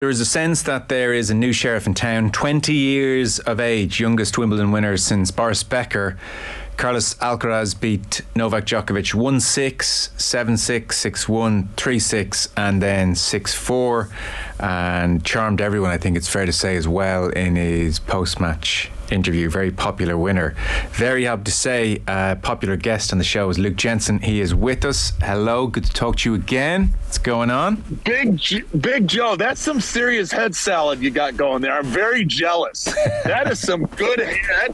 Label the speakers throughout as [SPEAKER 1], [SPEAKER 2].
[SPEAKER 1] There is a sense that there is a new sheriff in town, 20 years of age, youngest Wimbledon winner since Boris Becker. Carlos Alcaraz beat Novak Djokovic 1-6, 7-6, 6-1, 3-6 and then 6-4, and charmed everyone, I think it's fair to say, as well in his post-match interview. Very popular winner. Very happy to say popular guest on the show is Luke Jensen. He is with us. Hello, good to talk to you again. What's going on?
[SPEAKER 2] Big Joe, that's some serious head salad you got going there. I'm very jealous. That is some good hair.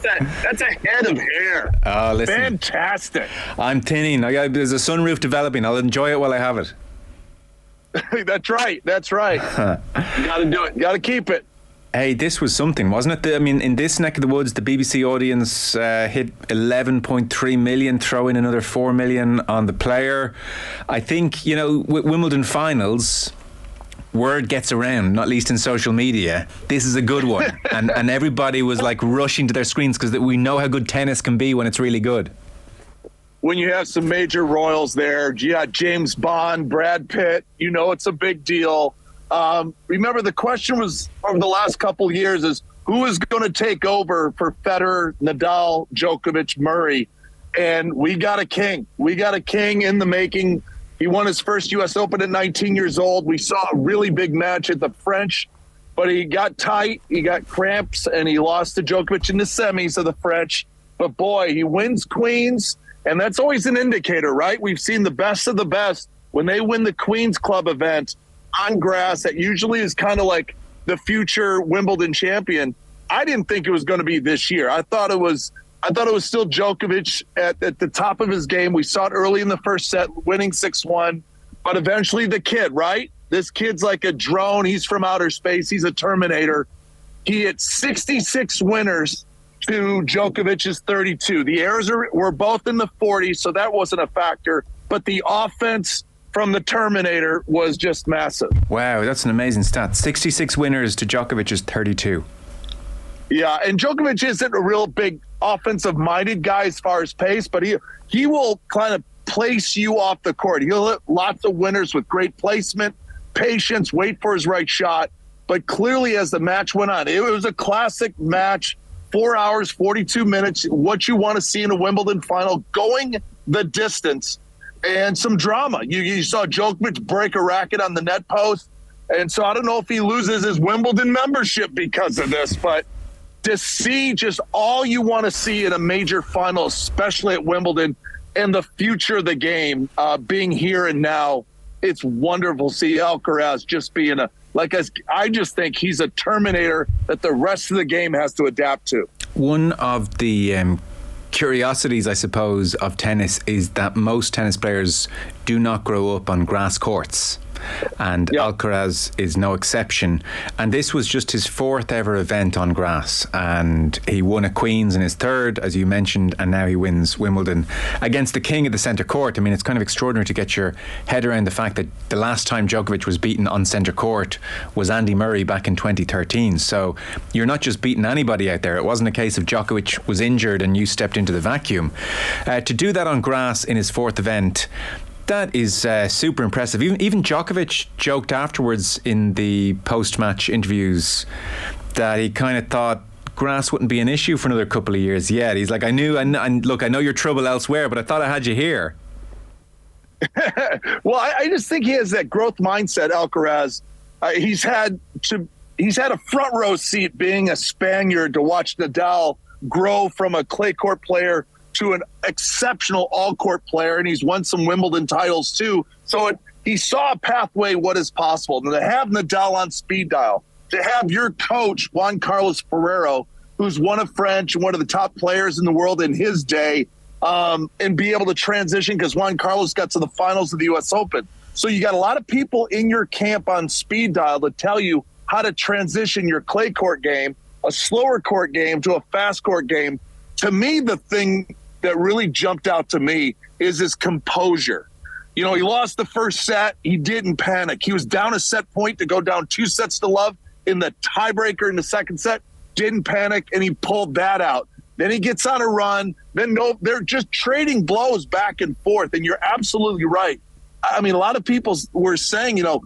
[SPEAKER 2] That's a head of hair.
[SPEAKER 1] Oh, listen.
[SPEAKER 2] Fantastic.
[SPEAKER 1] I'm tinning. There's a sunroof developing. I'll enjoy it while I have it.
[SPEAKER 2] That's right. You got to do it. You got to keep it.
[SPEAKER 1] Hey, this was something, wasn't it? I mean, in this neck of the woods, the BBC audience hit 11.3 million, throw in another 4 million on the player. I think, with Wimbledon finals, word gets around, not least in social media, this is a good one. and everybody was like rushing to their screens because we know how good tennis can be when it's really good.
[SPEAKER 2] When you have some major royals there, James Bond, Brad Pitt, it's a big deal. Remember, the question was over the last couple of years is who is going to take over for Federer, Nadal, Djokovic, Murray? And we got a king. We got a king in the making. He won his first U.S. Open at 19 years old. We saw a really big match at the French, but he got tight, he got cramps, and he lost to Djokovic in the semis of the French. But boy, he wins Queens, and that's always an indicator, right? We've seen the best of the best when they win the Queens Club event on grass. That usually is kind of like the future Wimbledon champion. I didn't think it was going to be this year. I thought it was still Djokovic at the top of his game. We saw it early in the first set, winning 6-1, but eventually the kid, right? This kid's like a drone. He's from outer space. He's a Terminator. He hit 66 winners to Djokovic's 32. The errors were both in the 40s, so that wasn't a factor, but the offense from the Terminator was just massive.
[SPEAKER 1] Wow, that's an amazing stat. 66 winners to Djokovic's 32.
[SPEAKER 2] Yeah, and Djokovic isn't a real big offensive-minded guy as far as pace, but he will kind of place you off the court. He'll hit lots of winners with great placement, patience, wait for his right shot. But clearly, as the match went on, it was a classic match, 4 hours, 42 minutes, what you want to see in a Wimbledon final, going the distance. And some drama. You saw Djokovic break a racket on the net post. And so I don't know if he loses his Wimbledon membership because of this, but to see just all you want to see in a major final, especially at Wimbledon, and the future of the game being here and now, it's wonderful to see Alcaraz just being I just think he's a Terminator that the rest of the game has to adapt to.
[SPEAKER 1] One of the curiosities, I suppose, of tennis is that most tennis players do not grow up on grass courts, and Alcaraz is no exception. And this was just his fourth ever event on grass, and he won at Queens in his third, as you mentioned, and now he wins Wimbledon against the king of the centre court. I mean, it's kind of extraordinary to get your head around the fact that the last time Djokovic was beaten on centre court was Andy Murray back in 2013. So you're not just beating anybody out there. It wasn't a case of Djokovic was injured and you stepped into the vacuum. To do that on grass in his fourth event, that is super impressive. Even Djokovic joked afterwards in the post-match interviews that he kind of thought grass wouldn't be an issue for another couple of years yet. He's like, I know your trouble elsewhere, but I thought I had you here.
[SPEAKER 2] Well, I just think he has that growth mindset, Alcaraz. He's had a front row seat being a Spaniard to watch Nadal grow from a clay court player to an exceptional all-court player, and he's won some Wimbledon titles too. So he saw a pathway, what is possible. And to have Nadal on speed dial, to have your coach, Juan Carlos Ferrero, who's one of French and one of the top players in the world in his day, and be able to transition, because Juan Carlos got to the finals of the U.S. Open. So you got a lot of people in your camp on speed dial to tell you how to transition your clay court game, a slower court game, to a fast court game. To me, the thing that really jumped out to me is his composure. He lost the first set. He didn't panic. He was down a set point to go down 2-0 in the tiebreaker in the second set. Didn't panic, and he pulled that out. Then he gets on a run. They're just trading blows back and forth, and you're absolutely right. I mean, a lot of people were saying, who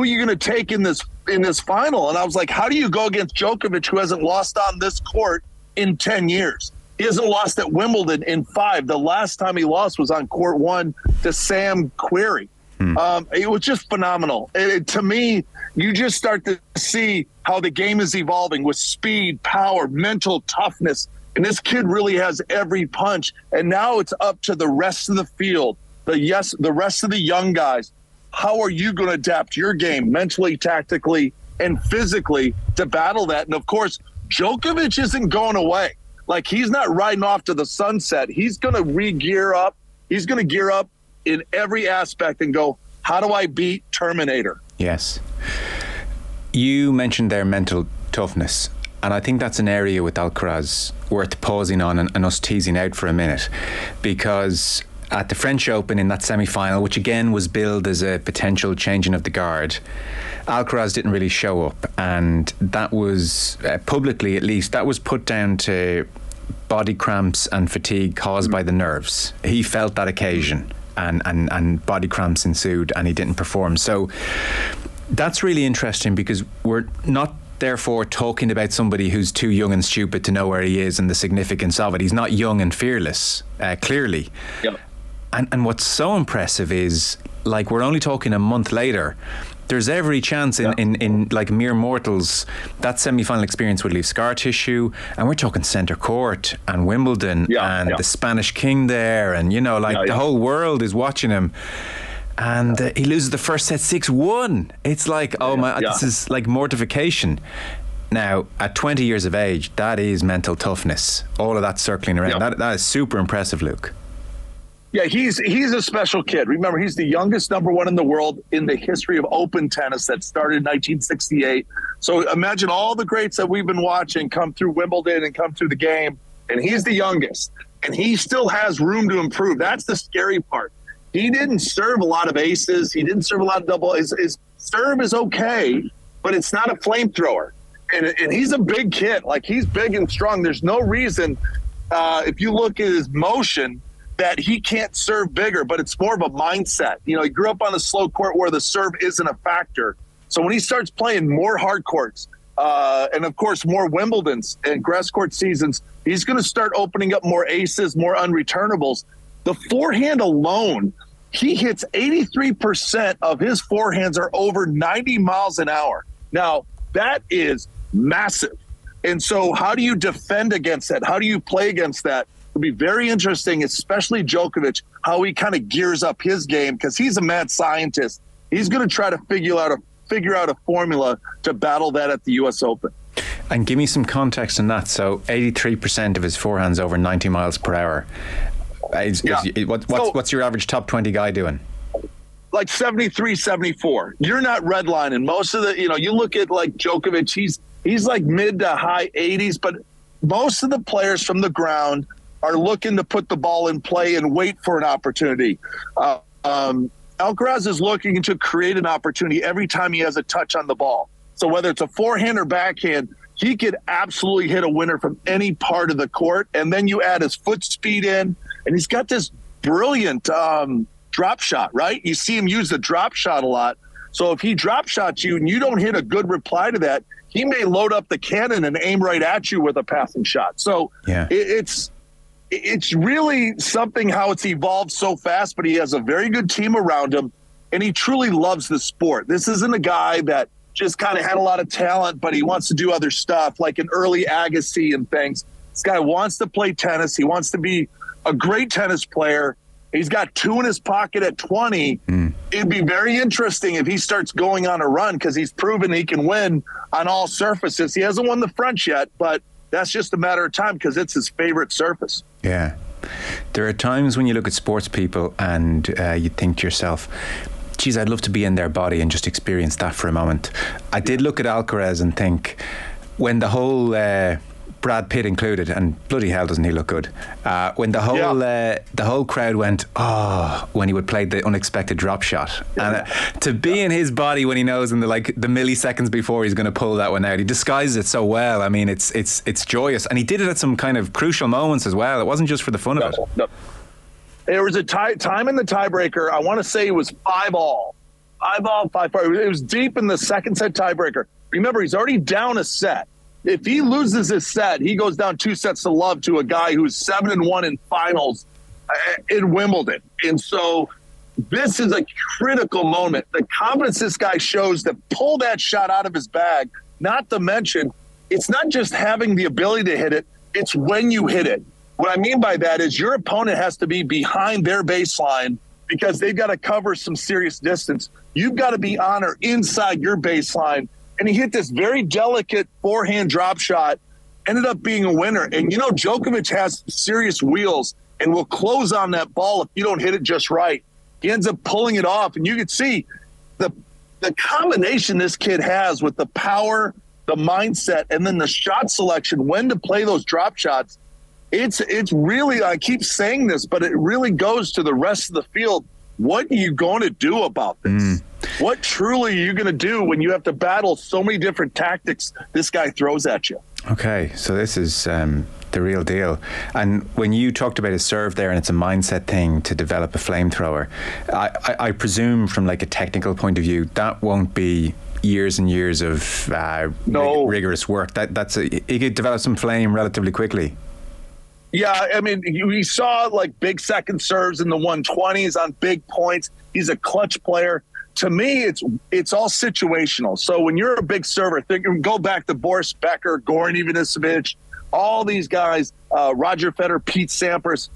[SPEAKER 2] are you going to take in this in this final, and I was like, how do you go against Djokovic, who hasn't lost on this court in 10 years? He hasn't lost at Wimbledon in 5. The last time he lost was on court 1 to Sam Querrey. It was just phenomenal. To me, you just start to see how the game is evolving with speed, power, mental toughness. And this kid really has every punch. And now it's up to the rest of the field, the rest of the young guys. How are you going to adapt your game mentally, tactically, and physically to battle that? And, of course, Djokovic isn't going away. Like, he's not riding off to the sunset. He's going to re-gear up. He's going to gear up in every aspect and go, how do I beat Terminator?
[SPEAKER 1] Yes. You mentioned their mental toughness, and I think that's an area with Alcaraz worth pausing on and us teasing out for a minute, because at the French Open in that semi-final, which again was billed as a potential changing of the guard, Alcaraz didn't really show up, and that was publicly, at least, that was put down to body cramps and fatigue caused by the nerves. He felt that occasion, and body cramps ensued, and he didn't perform. So that's really interesting, because we're not therefore talking about somebody who's too young and stupid to know where he is and the significance of it. He's not young and fearless, clearly. Yep. And what's so impressive is, like, we're only talking a month later. There's every chance in like mere mortals that semi-final experience would leave scar tissue, and we're talking centre court and Wimbledon and the Spanish king there, and the whole world is watching him, and he loses the first set 6-1. It's like, this is like mortification. Now, at 20 years of age, that is mental toughness. All of that circling around, that is super impressive, Luke.
[SPEAKER 2] Yeah, he's a special kid. Remember, he's the youngest number 1 in the world in the history of open tennis that started in 1968. So imagine all the greats that we've been watching come through Wimbledon and come through the game, and he's the youngest. And he still has room to improve. That's the scary part. He didn't serve a lot of aces. He didn't serve a lot of double. His serve is okay, but it's not a flamethrower. And he's a big kid. Like, he's big and strong. There's no reason, if you look at his motion, that he can't serve bigger, but it's more of a mindset. He grew up on a slow court where the serve isn't a factor. So when he starts playing more hard courts, and of course more Wimbledons and grass court seasons, he's going to start opening up more aces, more unreturnables. The forehand alone, he hits 83% of his forehands are over 90 miles an hour. Now, that is massive. And so how do you defend against that? How do you play against that? It'll be very interesting, especially Djokovic, how he kind of gears up his game, because he's a mad scientist. He's going to try to figure out a formula to battle that at the U.S. Open.
[SPEAKER 1] And give me some context on that. So 83% of his forehands over 90 miles per hour. What's your average top 20 guy doing?
[SPEAKER 2] Like 73, 74. You're not redlining. Most of the, you look at like Djokovic, he's like mid to high 80s, but most of the players from the ground are looking to put the ball in play and wait for an opportunity. Alcaraz is looking to create an opportunity every time he has a touch on the ball. So whether it's a forehand or backhand, he could absolutely hit a winner from any part of the court. And then you add his foot speed in, and he's got this brilliant drop shot, right? You see him use the drop shot a lot. So if he drop shots you and you don't hit a good reply to that, he may load up the cannon and aim right at you with a passing shot. So it's really something how it's evolved so fast, but he has a very good team around him, and he truly loves the sport. This isn't a guy that just kind of had a lot of talent, but he wants to do other stuff like an early Agassi and things. This guy wants to play tennis. He wants to be a great tennis player. He's got 2 in his pocket at 20. It'd be very interesting if he starts going on a run, because he's proven he can win on all surfaces. He hasn't won the French yet, but that's just a matter of time because it's his favorite surface.
[SPEAKER 1] Yeah. There are times when you look at sports people and you think to yourself, geez, I'd love to be in their body and just experience that for a moment. I did look at Alcaraz and think, when the whole Brad Pitt included, and bloody hell doesn't he look good, when the whole crowd went, oh, when he would play the unexpected drop shot, and to be in his body when he knows in the milliseconds before he's going to pull that one out, he disguises it so well. I mean, it's joyous, and he did it at some kind of crucial moments as well. It wasn't just for the fun of it.
[SPEAKER 2] No. There was a time in the tiebreaker, I want to say it was 5-all, 5-4. It was deep in the second set tiebreaker. Remember, he's already down a set. If he loses this set, he goes down 2-0 to a guy who's 7-1 in finals in Wimbledon. And so this is a critical moment. The confidence this guy shows to pull that shot out of his bag, not to mention, it's not just having the ability to hit it, it's when you hit it. What I mean by that is your opponent has to be behind their baseline because they've got to cover some serious distance. You've got to be on or inside your baseline. And he hit this very delicate forehand drop shot, ended up being a winner. And, you know, Djokovic has serious wheels and will close on that ball if you don't hit it just right. He ends up pulling it off. And you can see the combination this kid has with the power, the mindset, and then the shot selection, when to play those drop shots. It's really, I keep saying this, but it really goes to the rest of the field. What are you going to do about this? What truly are you going to do when you have to battle so many different tactics this guy throws at you?
[SPEAKER 1] Okay, so this is the real deal. And when you talked about his serve there, and it's a mindset thing to develop a flamethrower, I presume from like a technical point of view, that won't be years and years of rigorous work. He could develop some flame relatively quickly.
[SPEAKER 2] Yeah, I mean, we saw like big second serves in the 120s on big points. He's a clutch player. To me, it's all situational. So when you're a big server, go back to Boris Becker, Goran Ivanisevic, all these guys, Roger Federer, Pete Sampras,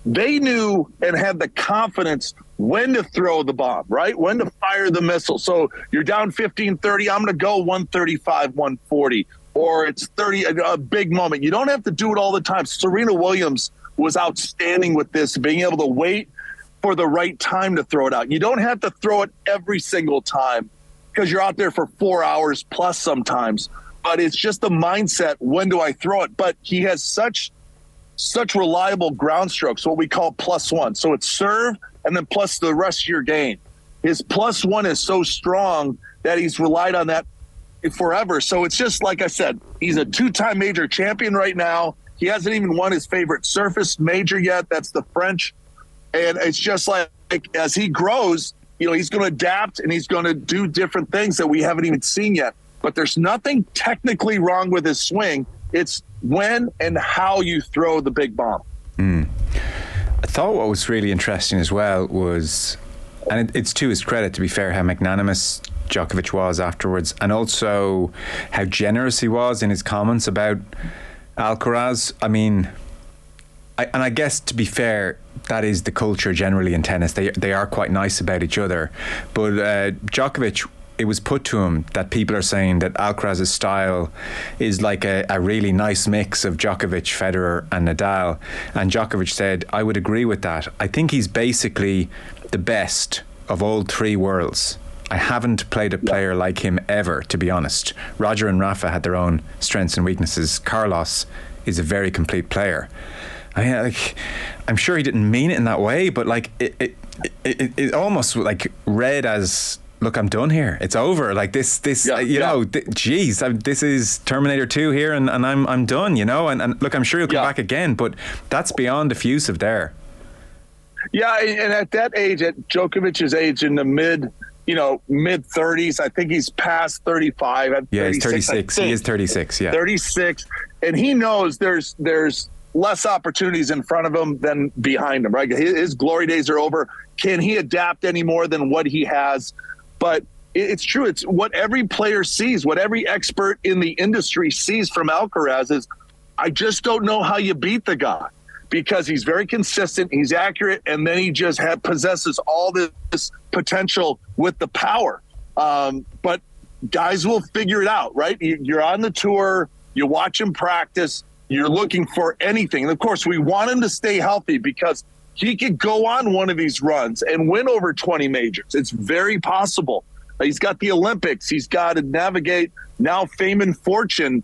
[SPEAKER 2] they knew and had the confidence when to throw the bomb, right? When to fire the missile. So you're down 15-30, I'm going to go 135, 140. Or it's 30, a big moment. You don't have to do it all the time. Serena Williams was outstanding with this, being able to wait for the right time to throw it out. You don't have to throw it every single time because you're out there for 4 hours plus sometimes. But it's just the mindset, when do I throw it? But he has such reliable ground strokes, what we call +1. So it's serve and then plus the rest of your game. His +1 is so strong that he's relied on that forever. So it's just like I said, he's a 2-time major champion right now. He hasn't even won his favorite surface major yet. That's the French. And it's just like as he grows, you know, he's going to adapt and he's going to do different things that we haven't even seen yet. But there's nothing technically wrong with his swing. It's when and how you throw the big bomb.
[SPEAKER 1] I thought what was really interesting as well was, and it's to his credit, to be fair, how magnanimous Djokovic was afterwards, and also how generous he was in his comments about Alcaraz. I mean, I guess, to be fair, that is the culture generally in tennis. They are quite nice about each other. But Djokovic, it was put to him that people are saying that Alcaraz's style is like a really nice mix of Djokovic, Federer and Nadal. And Djokovic said, I would agree with that. I think he's basically the best of all three worlds. I haven't played a player like him ever, to be honest. Roger and Rafa had their own strengths and weaknesses. Carlos is a very complete player. I mean, like, I'm sure he didn't mean it in that way, but like it almost like read as, look, I'm done here. It's over. Like this, know, geez, this is Terminator 2 here, and I'm done. You know, and look, I'm sure he'll come back again, but that's beyond effusive there.
[SPEAKER 2] Yeah, and at that age, at Djokovic's age, in the mid 30s, I think he's past 35.
[SPEAKER 1] Yeah, he's 36. He is 36. Yeah,
[SPEAKER 2] 36, and he knows there's less opportunities in front of him than behind him. Right, his glory days are over. Can he adapt any more than what he has? But it's true. It's what every player sees, what every expert in the industry sees from Alcaraz is, I just don't know how you beat the guy, because he's very consistent, he's accurate, and then he just possesses all this potential with the power. But guys will figure it out, right? You're on the tour, you watch him practice, you're looking for anything. And of course, we want him to stay healthy because he could go on one of these runs and win over 20 majors. It's very possible. He's got the Olympics. He's got to navigate now fame and fortune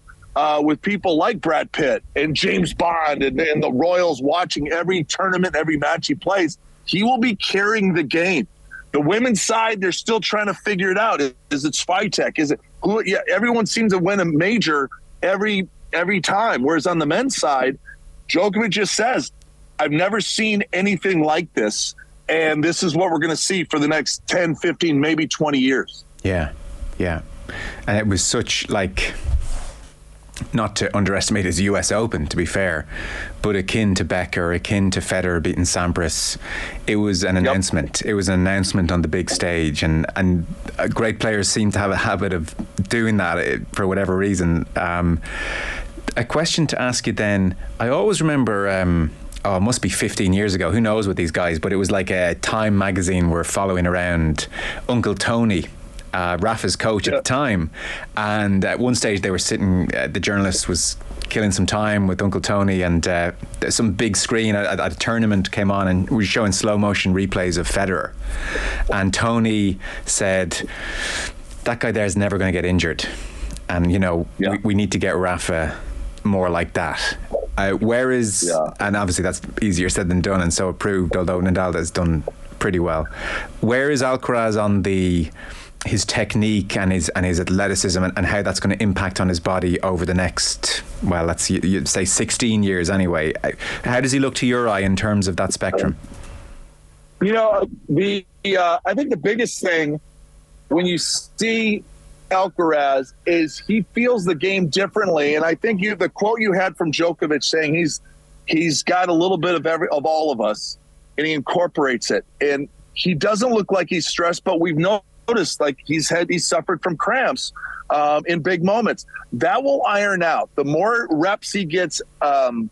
[SPEAKER 2] with people like Brad Pitt and James Bond and the Royals watching every tournament, every match he plays. He will be carrying the game. The women's side, they're still trying to figure it out. Is it Swiatek? Is it who? Yeah, everyone seems to win a major every time. Whereas on the men's side, Djokovic just says, I've never seen anything like this. And this is what we're going to see for the next 10, 15, maybe 20 years.
[SPEAKER 1] Yeah, yeah. And it was such, like, not to underestimate his US Open, to be fair, but akin to Becker, akin to Federer beating Sampras. It was an announcement. It was an announcement on the big stage, and great players seem to have a habit of doing that for whatever reason. A question to ask you then, I always remember, it must be 15 years ago, who knows with these guys, but it was like a Time magazine were following around Uncle Tony, Rafa's coach at the time, and at one stage they were sitting, the journalist was killing some time with Uncle Tony, and some big screen at a tournament came on and we were showing slow motion replays of Federer, and Tony said, that guy there is never going to get injured, and we need to get Rafa more like that. And obviously that's easier said than done, and so approved, although Nadal has done pretty well. Where is Alcaraz on his technique and his athleticism, and how that's going to impact on his body over the next, well, let's you'd say 16 years anyway? How does he look to your eye in terms of that spectrum?
[SPEAKER 2] I think the biggest thing when you see Alcaraz is he feels the game differently, and I think the quote you had from Djokovic saying he's got a little bit of all of us, and he incorporates it, and he doesn't look like he's stressed, but we've noticed like he's suffered from cramps in big moments. That will iron out. The more reps he gets on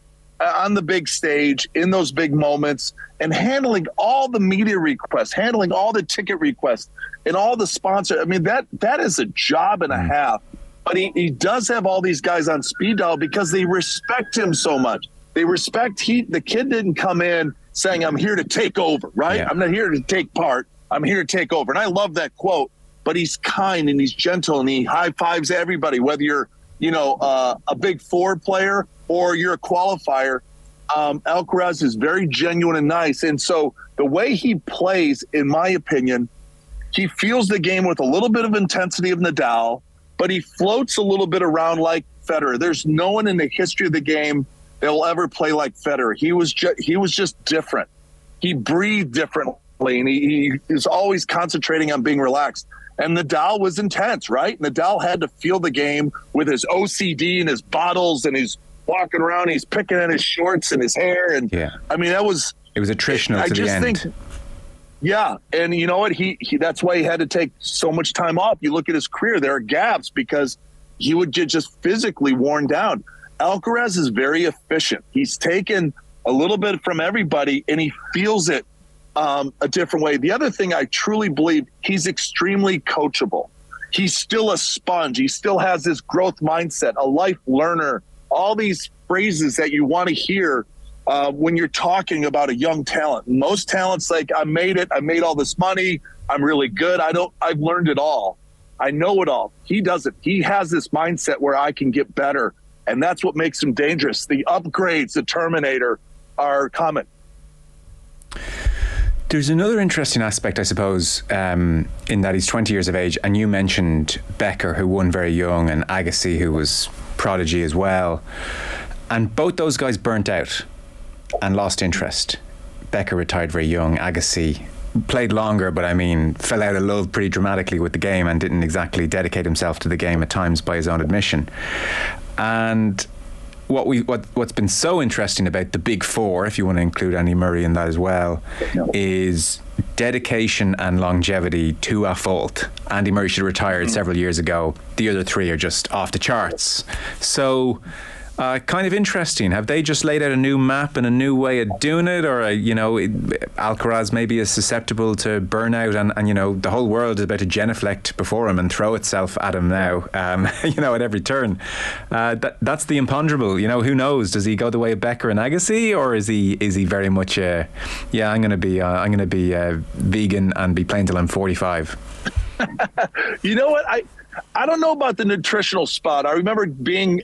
[SPEAKER 2] the big stage, in those big moments, and handling all the media requests, handling all the ticket requests, and all the sponsor. I mean, that is a job and a half. But he does have all these guys on speed dial because they respect him so much. They respect the kid didn't come in saying, I'm here to take over, right? Yeah. I'm not here to take part. I'm here to take over. And I love that quote. But he's kind and he's gentle and he high fives everybody, whether you're, a big forward player or you're a qualifier. Alcaraz is very genuine and nice. And so the way he plays, in my opinion, he feels the game with a little bit of intensity of Nadal, but he floats a little bit around like Federer. There's no one in the history of the game that will ever play like Federer. He was just different. He breathed differently, and he is always concentrating on being relaxed. And Nadal was intense, right? Nadal had to feel the game with his OCD and his bottles, and he's walking around, he's picking at his shorts and his hair. And I mean, it was attritional to the end. Yeah, and you know what? He that's why he had to take so much time off. You look at his career, there are gaps because he would get just physically worn down. Alcaraz is very efficient. He's taken a little bit from everybody, and he feels it a different way. The other thing I truly believe, he's extremely coachable. He's still a sponge. He still has this growth mindset, a life learner, all these phrases that you want to hear when you're talking about a young talent. Most talents like, I made it. I made all this money. I'm really good. I've learned it all. I know it all. He doesn't. He has this mindset where I can get better. And that's what makes him dangerous. The upgrades, the Terminator, are common.
[SPEAKER 1] There's another interesting aspect, I suppose, in that he's 20 years of age. And you mentioned Becker, who won very young, and Agassi, who was prodigy as well. And both those guys burnt out and lost interest. Becker retired very young. Agassi played longer, but fell out of love pretty dramatically with the game and didn't exactly dedicate himself to the game at times, by his own admission. And what's been so interesting about the big four, if you want to include Andy Murray in that as well, is dedication and longevity to a fault. Andy Murray should have retired several years ago. The other three are just off the charts. So kind of interesting. Have they just laid out a new map and a new way of doing it? Or, Alcaraz maybe is susceptible to burnout and the whole world is about to genuflect before him and throw itself at him now, at every turn. That's the imponderable. Who knows? Does he go the way of Becker and Agassi, or is he very much, I'm going to be vegan and be playing till I'm 45?
[SPEAKER 2] You know what? I don't know about the nutritional spot. I remember being,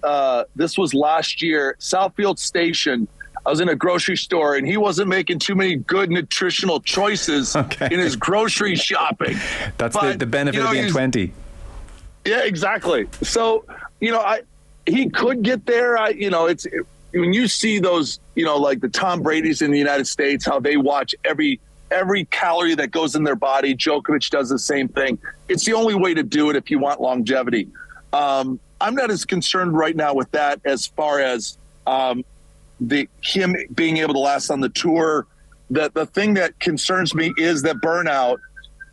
[SPEAKER 2] this was last year, Southfield Station. I was in a grocery store, and he wasn't making too many good nutritional choices in his grocery shopping.
[SPEAKER 1] That's the benefit of being 20.
[SPEAKER 2] Yeah, exactly. So, he could get there. When you see those, like the Tom Brady's in the United States, how they watch every every calorie that goes in their body. Djokovic does the same thing. It's the only way to do it if you want longevity. I'm not as concerned right now with that as far as him being able to last on the tour. The thing that concerns me is that burnout,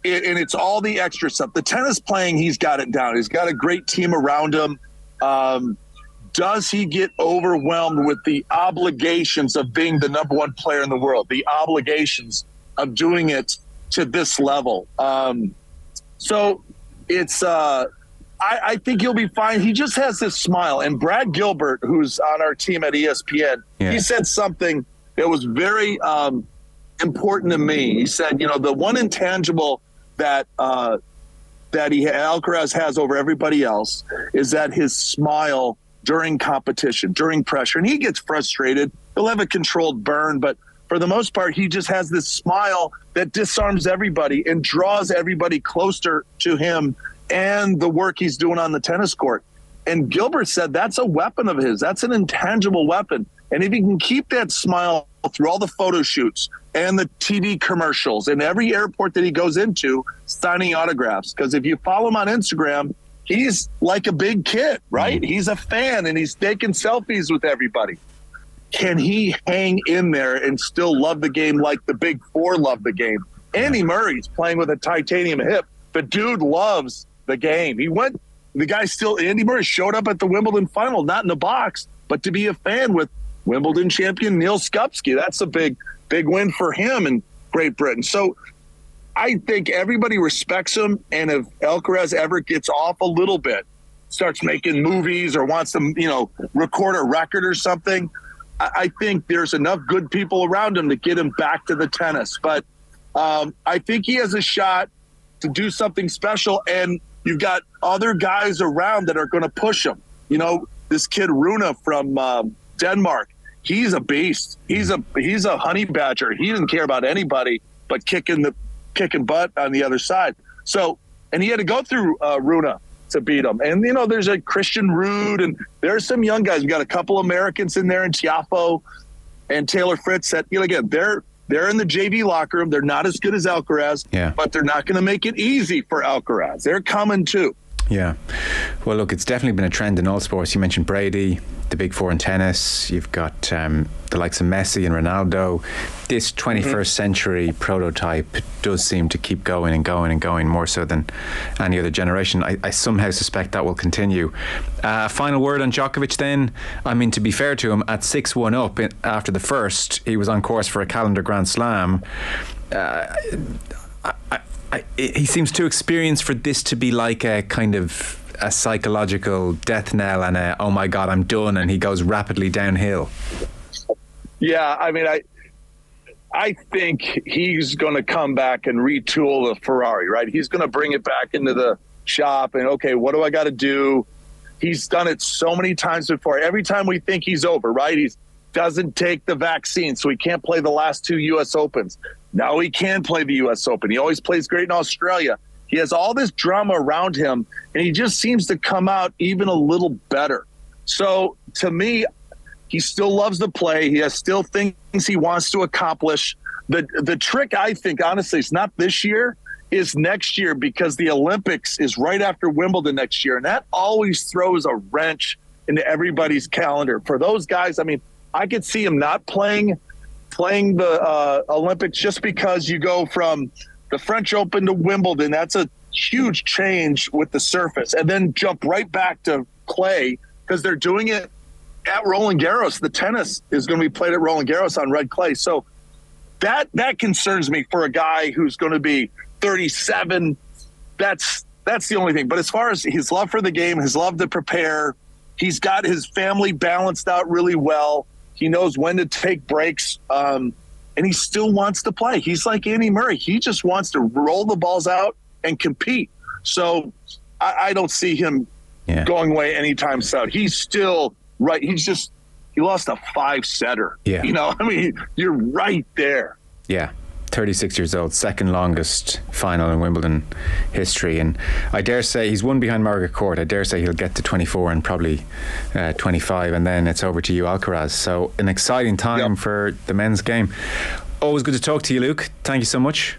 [SPEAKER 2] and it's all the extra stuff. The tennis playing, he's got it down. He's got a great team around him. Does he get overwhelmed with the obligations of being the #1 player in the world, the obligations of doing it to this level? So it's I think he'll be fine. He just has this smile. And Brad Gilbert, who's on our team at ESPN, he said something that was very important to me. He said, the one intangible that Alcaraz has over everybody else is that his smile during competition, during pressure. And he gets frustrated. He'll have a controlled burn, but for the most part, he just has this smile that disarms everybody and draws everybody closer to him and the work he's doing on the tennis court. And Gilbert said that's a weapon of his. That's an intangible weapon. And if he can keep that smile through all the photo shoots and the TV commercials and every airport that he goes into, signing autographs, because if you follow him on Instagram, he's like a big kid, right? He's a fan and he's taking selfies with everybody. Can he hang in there and still love the game like the big four love the game? Andy Murray's playing with a titanium hip. The dude loves the game. Andy Murray showed up at the Wimbledon final, not in the box, but to be a fan with Wimbledon champion Neil Skupski. That's a big win for him in Great Britain. So I think everybody respects him, and if Alcaraz ever gets off a little bit, starts making movies or wants to, record a record or something, I think there's enough good people around him to get him back to the tennis. But I think he has a shot to do something special, and you've got other guys around that are going to push him. This kid Rune from Denmark, he's a beast. He's a honey badger. He doesn't care about anybody but kicking butt on the other side. So, and he had to go through Rune to beat him. And, there's a Christian Ruud, and there's some young guys. We got a couple Americans in there, and Tiafoe and Taylor Fritz that, again, they're in the JV locker room. They're not as good as Alcaraz, but they're not going to make it easy for Alcaraz. They're coming too.
[SPEAKER 1] Yeah. Well, look, it's definitely been a trend in all sports. You mentioned Brady, the big four in tennis. You've got the likes of Messi and Ronaldo. This 21st century prototype does seem to keep going and going and going, more so than any other generation. I somehow suspect that will continue. Final word on Djokovic then. I mean, to be fair to him, at 6-1 up after the first, he was on course for a calendar Grand Slam. He seems too experienced for this to be like a kind of a psychological death knell and oh my God, I'm done, and he goes rapidly downhill.
[SPEAKER 2] Yeah, I mean, I think he's going to come back and retool the Ferrari, right? He's going to bring it back into the shop and, okay, what do I got to do? He's done it so many times before. Every time we think he's over, right? He doesn't take the vaccine, so he can't play the last 2 U.S. Opens. Now he can play the U.S. Open. He always plays great in Australia. He has all this drama around him, and he just seems to come out even a little better. So to me, he still loves to play. He has still things he wants to accomplish. The trick, I think, honestly, is not this year, is next year, because the Olympics is right after Wimbledon next year, and that always throws a wrench into everybody's calendar. For those guys, I mean, I could see him not playing the Olympics just because you go from the French Open to Wimbledon. That's a huge change with the surface, and then jump right back to clay because they're doing it at Roland Garros. The tennis is going to be played at Roland Garros on red clay. So that concerns me for a guy who's going to be 37. That's the only thing. But as far as his love for the game, his love to prepare, he's got his family balanced out really well. He knows when to take breaks, and he still wants to play. He's like Andy Murray. He just wants to roll the balls out and compete. So I don't see him going away anytime soon. He's still right. He lost a 5-setter. Yeah. I mean, you're right there. Yeah.
[SPEAKER 1] 36 years old, second longest final in Wimbledon history, and I dare say he's one behind Margaret Court. I dare say he'll get to 24 and probably 25, and then it's over to you, Alcaraz. So an exciting time for the men's game. Always good to talk to you, Luke. Thank you so much.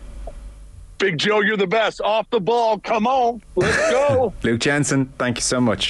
[SPEAKER 2] Big Joe, you're the best. Off the ball. Come on. Let's go.
[SPEAKER 1] Luke Jensen, thank you so much.